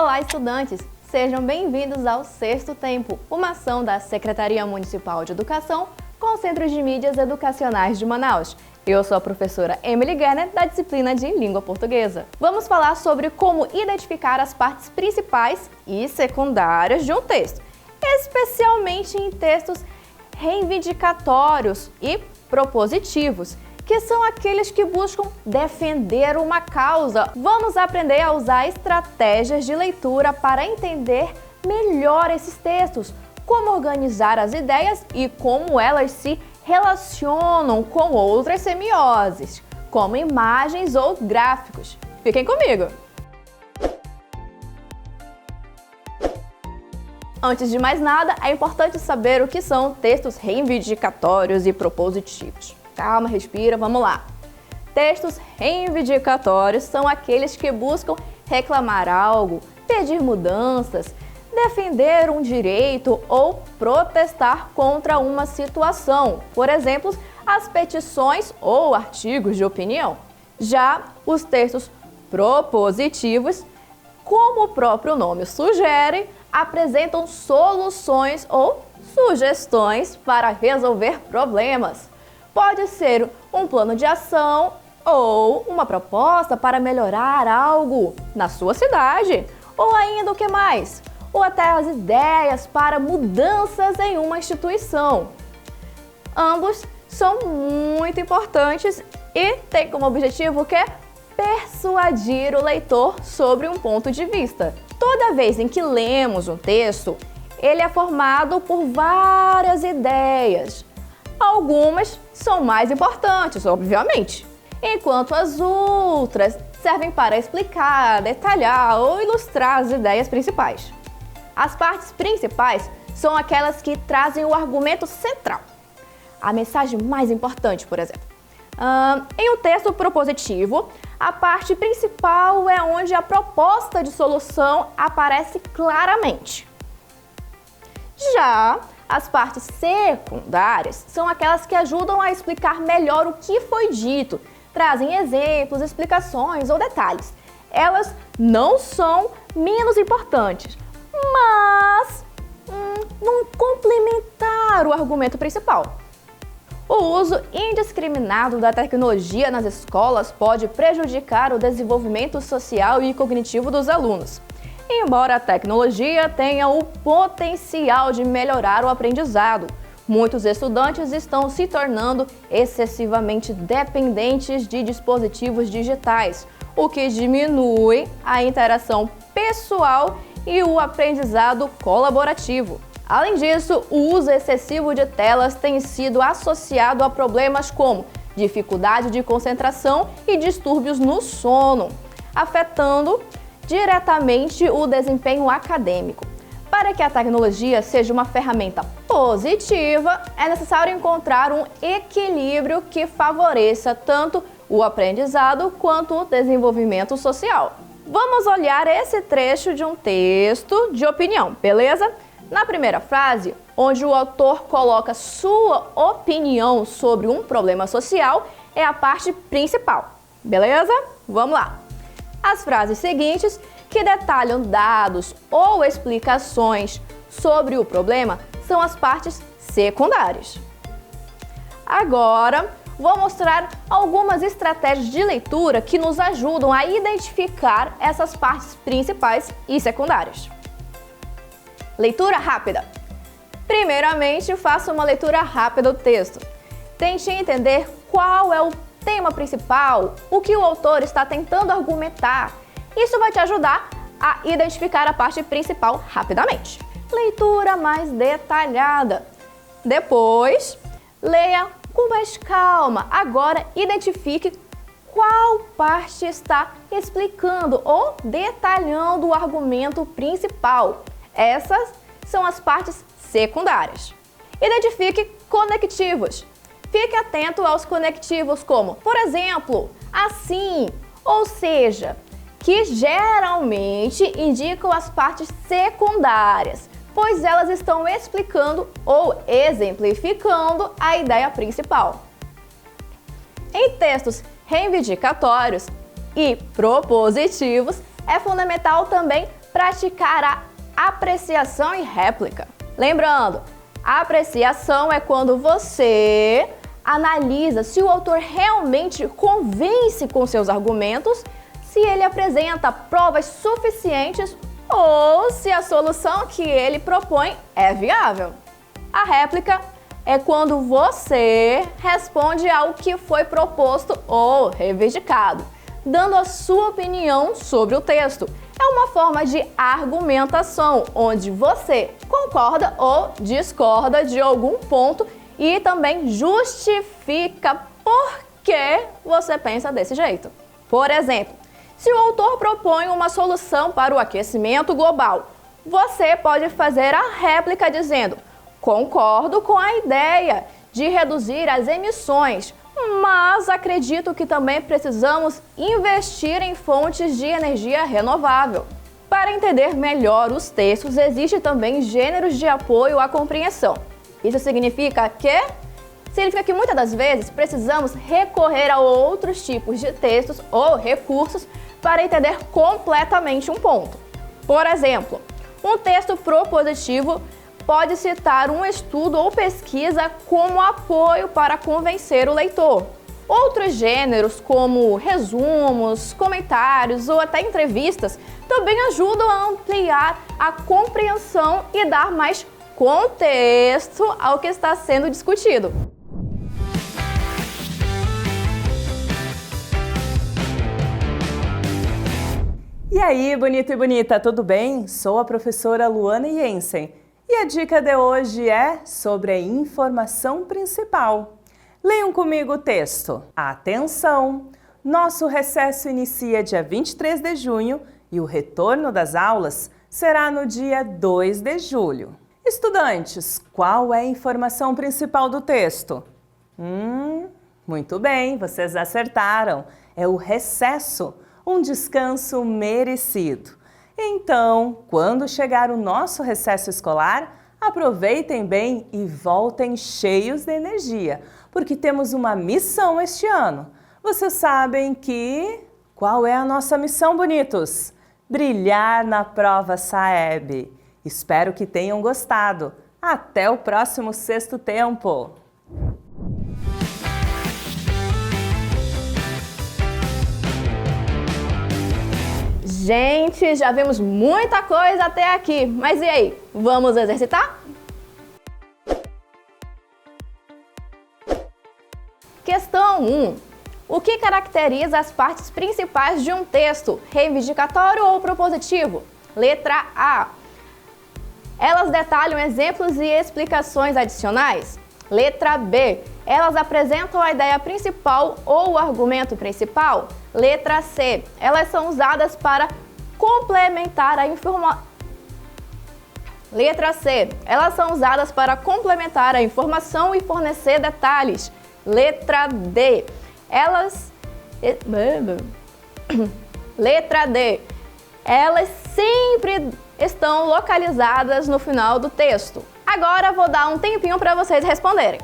Olá, estudantes! Sejam bem-vindos ao Sexto Tempo, uma ação da Secretaria Municipal de Educação com o Centro de Mídias Educacionais de Manaus. Eu sou a professora Emily Gerner, da disciplina de Língua Portuguesa. Vamos falar sobre como identificar as partes principais e secundárias de um texto, especialmente em textos reivindicatórios e propositivos, que são aqueles que buscam defender uma causa. Vamos aprender a usar estratégias de leitura para entender melhor esses textos, como organizar as ideias e como elas se relacionam com outras semioses, como imagens ou gráficos. Fiquem comigo! Antes de mais nada, é importante saber o que são textos reivindicatórios e propositivos. Calma, respira, vamos lá. Textos reivindicatórios são aqueles que buscam reclamar algo, pedir mudanças, defender um direito ou protestar contra uma situação. Por exemplo, as petições ou artigos de opinião. Já os textos propositivos, como o próprio nome sugere, apresentam soluções ou sugestões para resolver problemas. Pode ser um plano de ação ou uma proposta para melhorar algo na sua cidade, ou ainda o que mais? Ou até as ideias para mudanças em uma instituição. Ambos são muito importantes e têm como objetivo o quê? Persuadir o leitor sobre um ponto de vista. Toda vez em que lemos um texto, ele é formado por várias ideias. Algumas são mais importantes, obviamente, enquanto as outras servem para explicar, detalhar ou ilustrar as ideias principais. As partes principais são aquelas que trazem o argumento central, a mensagem mais importante, por exemplo. Em um texto propositivo, a parte principal é onde a proposta de solução aparece claramente. Já as partes secundárias são aquelas que ajudam a explicar melhor o que foi dito, trazem exemplos, explicações ou detalhes. Elas não são menos importantes, mas vão complementar o argumento principal. O uso indiscriminado da tecnologia nas escolas pode prejudicar o desenvolvimento social e cognitivo dos alunos. Embora a tecnologia tenha o potencial de melhorar o aprendizado, muitos estudantes estão se tornando excessivamente dependentes de dispositivos digitais, o que diminui a interação pessoal e o aprendizado colaborativo. Além disso, o uso excessivo de telas tem sido associado a problemas como dificuldade de concentração e distúrbios no sono, afetando diretamente o desempenho acadêmico. Para que a tecnologia seja uma ferramenta positiva, é necessário encontrar um equilíbrio que favoreça tanto o aprendizado quanto o desenvolvimento social. Vamos olhar esse trecho de um texto de opinião, beleza? Na primeira frase, onde o autor coloca sua opinião sobre um problema social, é a parte principal, beleza? Vamos lá! As frases seguintes, que detalham dados ou explicações sobre o problema, são as partes secundárias. Agora, vou mostrar algumas estratégias de leitura que nos ajudam a identificar essas partes principais e secundárias. Leitura rápida. Primeiramente, faça uma leitura rápida do texto. Tente entender qual é o tema principal, o que o autor está tentando argumentar. Isso vai te ajudar a identificar a parte principal rapidamente. Leitura mais detalhada. Depois, leia com mais calma. Agora, identifique qual parte está explicando ou detalhando o argumento principal. Essas são as partes secundárias. Identifique conectivos. Fique atento aos conectivos como, por exemplo, assim, ou seja, que geralmente indicam as partes secundárias, pois elas estão explicando ou exemplificando a ideia principal. Em textos reivindicatórios e propositivos, é fundamental também praticar a apreciação e réplica. Lembrando, a apreciação é quando você analisa se o autor realmente convence com seus argumentos, se ele apresenta provas suficientes ou se a solução que ele propõe é viável. A réplica é quando você responde ao que foi proposto ou reivindicado, dando a sua opinião sobre o texto. É uma forma de argumentação, onde você concorda ou discorda de algum ponto e também justifica por que você pensa desse jeito. Por exemplo, se o autor propõe uma solução para o aquecimento global, você pode fazer a réplica dizendo: concordo com a ideia de reduzir as emissões, mas acredito que também precisamos investir em fontes de energia renovável. Para entender melhor os textos, existem também gêneros de apoio à compreensão. Isso significa que muitas das vezes precisamos recorrer a outros tipos de textos ou recursos para entender completamente um ponto. Por exemplo, um texto propositivo pode citar um estudo ou pesquisa como apoio para convencer o leitor. Outros gêneros, como resumos, comentários ou até entrevistas, também ajudam a ampliar a compreensão e dar mais contexto ao que está sendo discutido. E aí, bonito e bonita, tudo bem? Sou a professora Luana Jensen e a dica de hoje é sobre a informação principal. Leiam comigo o texto. Atenção! Nosso recesso inicia dia 23 de junho e o retorno das aulas será no dia 2 de julho. Estudantes, qual é a informação principal do texto? Muito bem, vocês acertaram. É o recesso, um descanso merecido. Então, quando chegar o nosso recesso escolar, aproveitem bem e voltem cheios de energia, porque temos uma missão este ano. Vocês sabem qual é a nossa missão, bonitos? Brilhar na prova SAEB. Espero que tenham gostado. Até o próximo Sexto Tempo! Gente, já vimos muita coisa até aqui, mas e aí, vamos exercitar? Questão 1. O que caracteriza as partes principais de um texto, reivindicatório ou propositivo? Letra A. Elas detalham exemplos e explicações adicionais? Letra B. Elas apresentam a ideia principal ou o argumento principal? Letra C. Elas são usadas para complementar a informação. Letra C. Elas são usadas para complementar a informação e fornecer detalhes. Letra D. Letra D. Elas sempre estão localizadas no final do texto. Agora vou dar um tempinho para vocês responderem.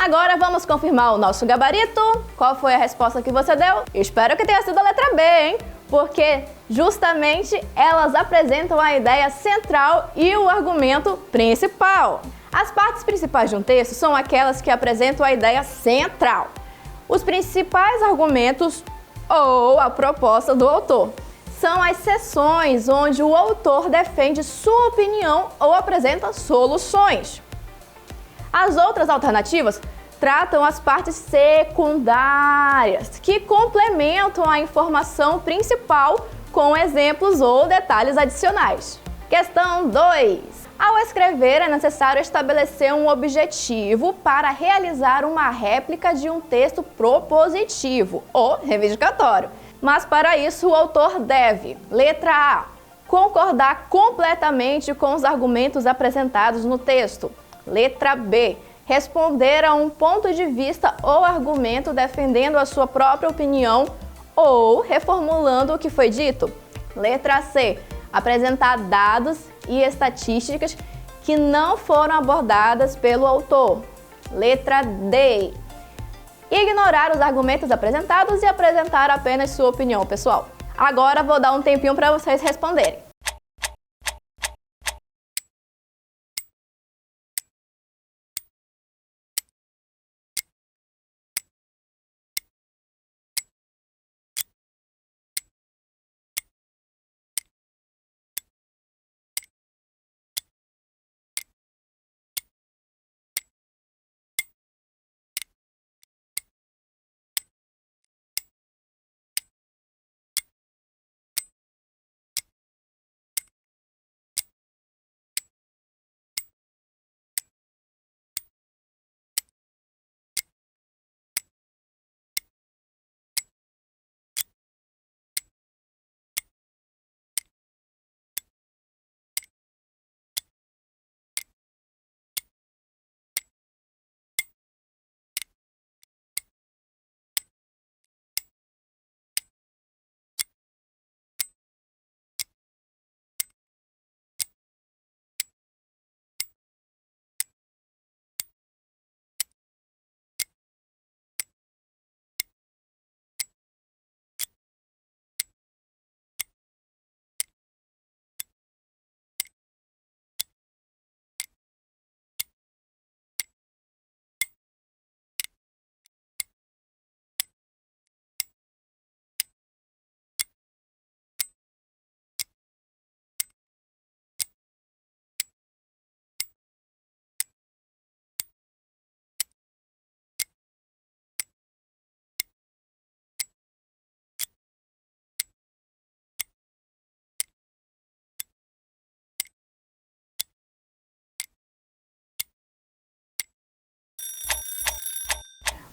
Agora vamos confirmar o nosso gabarito. Qual foi a resposta que você deu? Espero que tenha sido a letra B, hein? Porque justamente elas apresentam a ideia central e o argumento principal. As partes principais de um texto são aquelas que apresentam a ideia central, os principais argumentos ou a proposta do autor. São as seções onde o autor defende sua opinião ou apresenta soluções. As outras alternativas tratam as partes secundárias, que complementam a informação principal com exemplos ou detalhes adicionais. Questão 2. Ao escrever, é necessário estabelecer um objetivo para realizar uma réplica de um texto propositivo ou reivindicatório. Mas para isso o autor deve, letra A, concordar completamente com os argumentos apresentados no texto. Letra B, responder a um ponto de vista ou argumento defendendo a sua própria opinião ou reformulando o que foi dito. Letra C, apresentar dados e estatísticas que não foram abordadas pelo autor. Letra D, ignorar os argumentos apresentados e apresentar apenas sua opinião pessoal. Agora vou dar um tempinho para vocês responderem.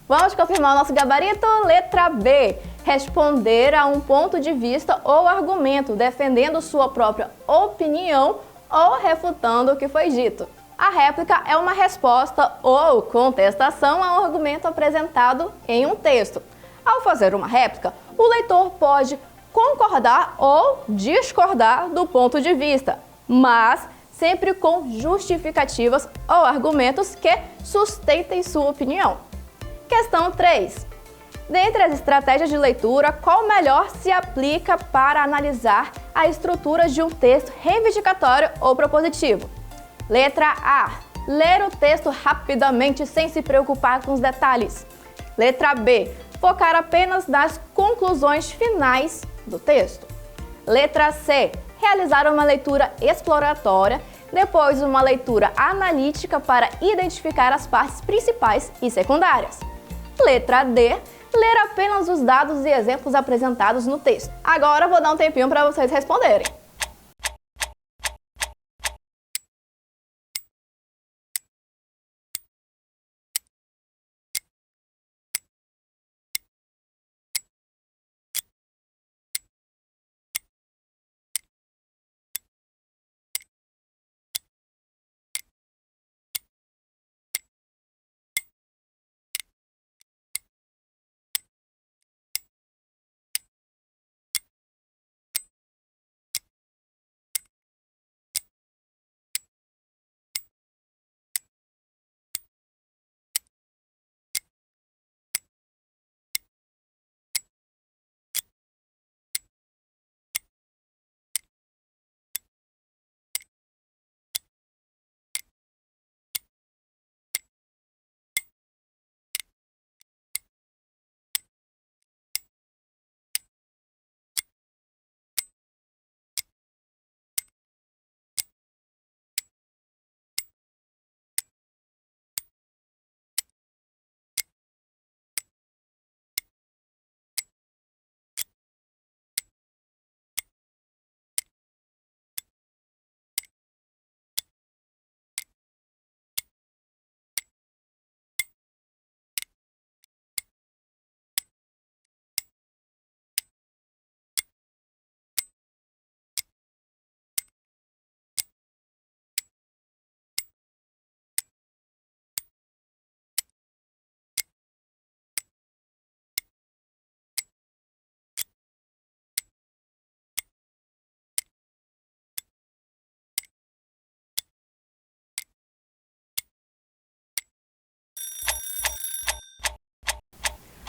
Vamos confirmar o nosso gabarito? Letra B. Responder a um ponto de vista ou argumento, defendendo sua própria opinião ou refutando o que foi dito. A réplica é uma resposta ou contestação a um argumento apresentado em um texto. Ao fazer uma réplica, o leitor pode concordar ou discordar do ponto de vista, mas sempre com justificativas ou argumentos que sustentem sua opinião. Questão 3. Dentre as estratégias de leitura, qual melhor se aplica para analisar a estrutura de um texto reivindicatório ou propositivo? Letra A. Ler o texto rapidamente sem se preocupar com os detalhes. Letra B. Focar apenas nas conclusões finais do texto. Letra C. Realizar uma leitura exploratória, depois uma leitura analítica para identificar as partes principais e secundárias. Letra D. Ler apenas os dados e exemplos apresentados no texto. Agora vou dar um tempinho para vocês responderem.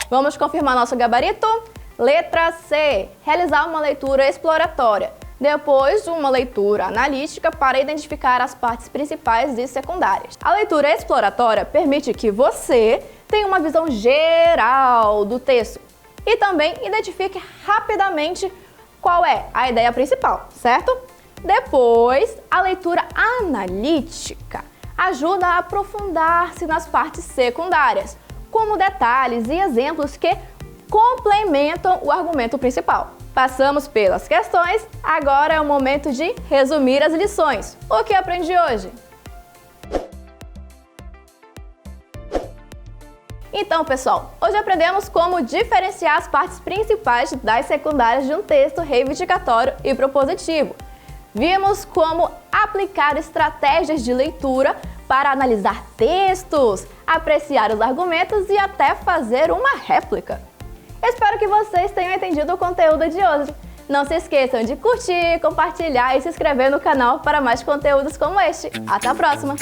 Vamos confirmar nosso gabarito? Letra C. Realizar uma leitura exploratória. Depois, uma leitura analítica para identificar as partes principais e secundárias. A leitura exploratória permite que você tenha uma visão geral do texto e também identifique rapidamente qual é a ideia principal, certo? Depois, a leitura analítica ajuda a aprofundar-se nas partes secundárias, como detalhes e exemplos que complementam o argumento principal. Passamos pelas questões, agora é o momento de resumir as lições. O que aprendi hoje? Então, pessoal, hoje aprendemos como diferenciar as partes principais das secundárias de um texto reivindicatório e propositivo. Vimos como aplicar estratégias de leitura para analisar textos, apreciar os argumentos e até fazer uma réplica. Espero que vocês tenham entendido o conteúdo de hoje. Não se esqueçam de curtir, compartilhar e se inscrever no canal para mais conteúdos como este. Até a próxima!